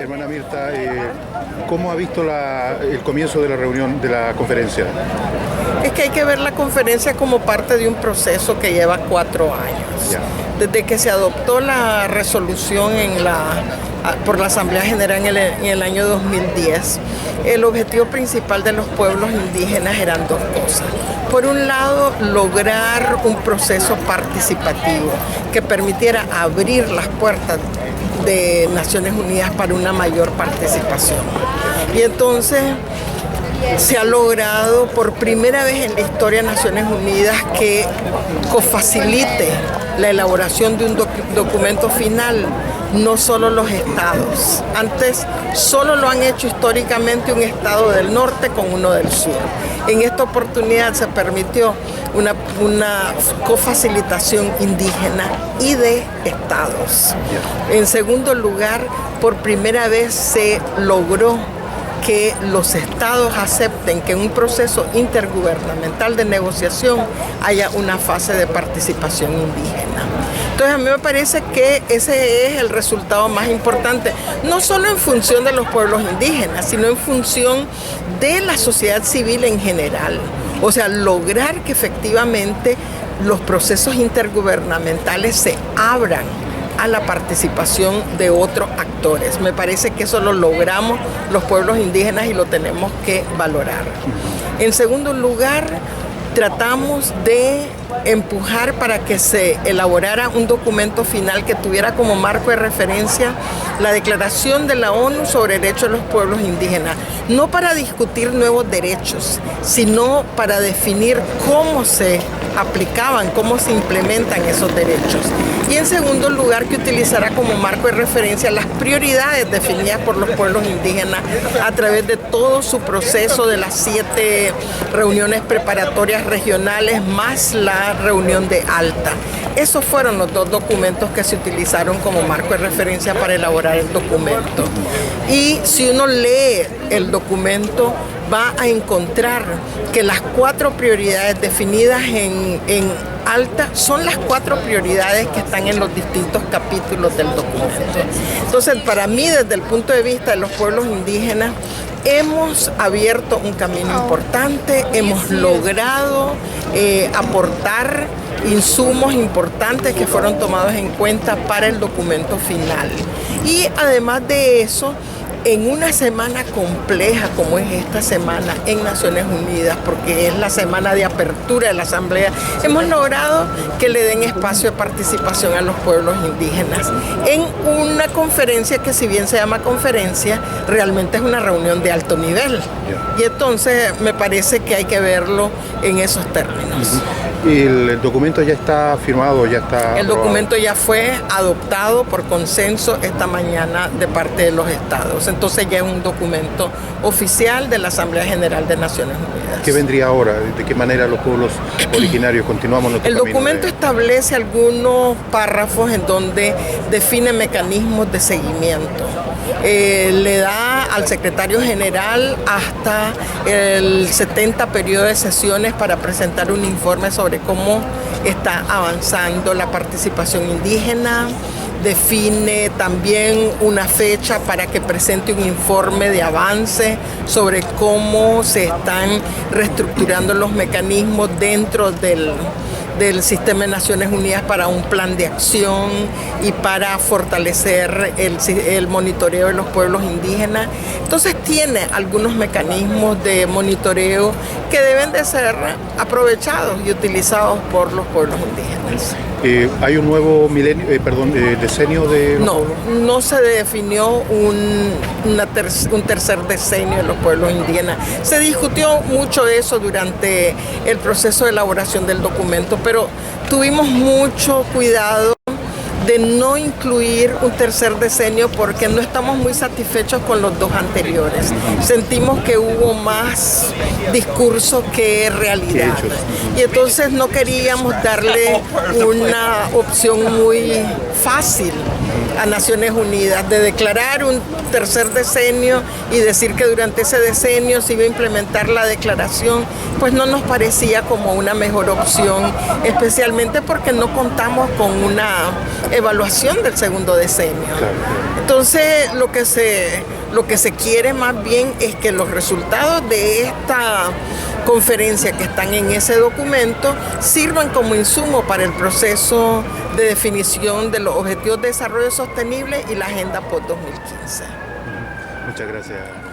Hermana Mirta, ¿cómo ha visto el comienzo de la reunión, de la conferencia? Es que hay que ver la conferencia como parte de un proceso que lleva 4 años. Ya. Desde que se adoptó la resolución por la Asamblea General en el año 2010, el objetivo principal de los pueblos indígenas eran 2 cosas. Por un lado, lograr un proceso participativo que permitiera abrir las puertas de Naciones Unidas para una mayor participación. Y entonces se ha logrado por primera vez en la historia de Naciones Unidas que cofacilite la elaboración de un documento final, no solo los estados. Antes solo lo han hecho históricamente un estado del norte con uno del sur. En esta oportunidad se permitió una cofacilitación indígena y de estados. En segundo lugar, por primera vez se logró que los estados acepten que en un proceso intergubernamental de negociación haya una fase de participación indígena. Entonces a mí me parece que ese es el resultado más importante, no solo en función de los pueblos indígenas, sino en función de la sociedad civil en general. O sea, lograr que efectivamente los procesos intergubernamentales se abran a la participación de otros actores. Me parece que eso lo logramos los pueblos indígenas y lo tenemos que valorar. En segundo lugar, tratamos de empujar para que se elaborara un documento final que tuviera como marco de referencia la Declaración de la ONU sobre Derechos de los Pueblos Indígenas, no para discutir nuevos derechos, sino para definir cómo se aplicaban, cómo se implementan esos derechos. Y en segundo lugar, que utilizará como marco de referencia las prioridades definidas por los pueblos indígenas a través de todo su proceso de las 7 reuniones preparatorias regionales más la reunión de Alta. Esos fueron los 2 documentos que se utilizaron como marco de referencia para elaborar el documento. Y si uno lee el documento, va a encontrar que las 4 prioridades definidas en Alta son las 4 prioridades que están en los distintos capítulos del documento. Entonces, para mí, desde el punto de vista de los pueblos indígenas, hemos abierto un camino importante, hemos logrado aportar insumos importantes que fueron tomados en cuenta para el documento final. Y además de eso, en una semana compleja como es esta semana en Naciones Unidas, porque es la semana de apertura de la Asamblea, hemos logrado que le den espacio de participación a los pueblos indígenas en una conferencia que, si bien se llama conferencia, realmente es una reunión de alto nivel. Y entonces me parece que hay que verlo en esos términos. ¿Y el documento ya está firmado, ya está El aprobado? documento ya fue adoptado por consenso esta mañana de parte de los estados. Entonces ya es un documento oficial de la Asamblea General de Naciones Unidas. ¿Qué vendría ahora? ¿De qué manera los pueblos originarios continuamos nuestro camino? El documento establece algunos párrafos en donde define mecanismos de seguimiento. Le da al secretario general hasta el 70 periodo de sesiones para presentar un informe sobre cómo está avanzando la participación indígena. Define también una fecha para que presente un informe de avance sobre cómo se están reestructurando los mecanismos dentro del Sistema de Naciones Unidas para un plan de acción y para fortalecer el monitoreo de los pueblos indígenas. Entonces tiene algunos mecanismos de monitoreo que deben de ser aprovechados y utilizados por los pueblos indígenas. ¿Hay un nuevo decenio de...? No se definió un tercer decenio de los pueblos indígenas. Se discutió mucho eso durante el proceso de elaboración del documento, pero tuvimos mucho cuidado de no incluir un tercer decenio porque no estamos muy satisfechos con los 2 anteriores. Sentimos que hubo más discurso que realidad. Y entonces no queríamos darle una opción muy fácil a Naciones Unidas, de declarar un tercer decenio y decir que durante ese decenio se iba a implementar la declaración, pues no nos parecía como una mejor opción, especialmente porque no contamos con una evaluación del segundo decenio. Entonces, lo que se quiere más bien es que los resultados de esta conferencia que están en ese documento sirvan como insumo para el proceso de definición de los Objetivos de Desarrollo Sostenible y la Agenda post-2015. Muchas gracias.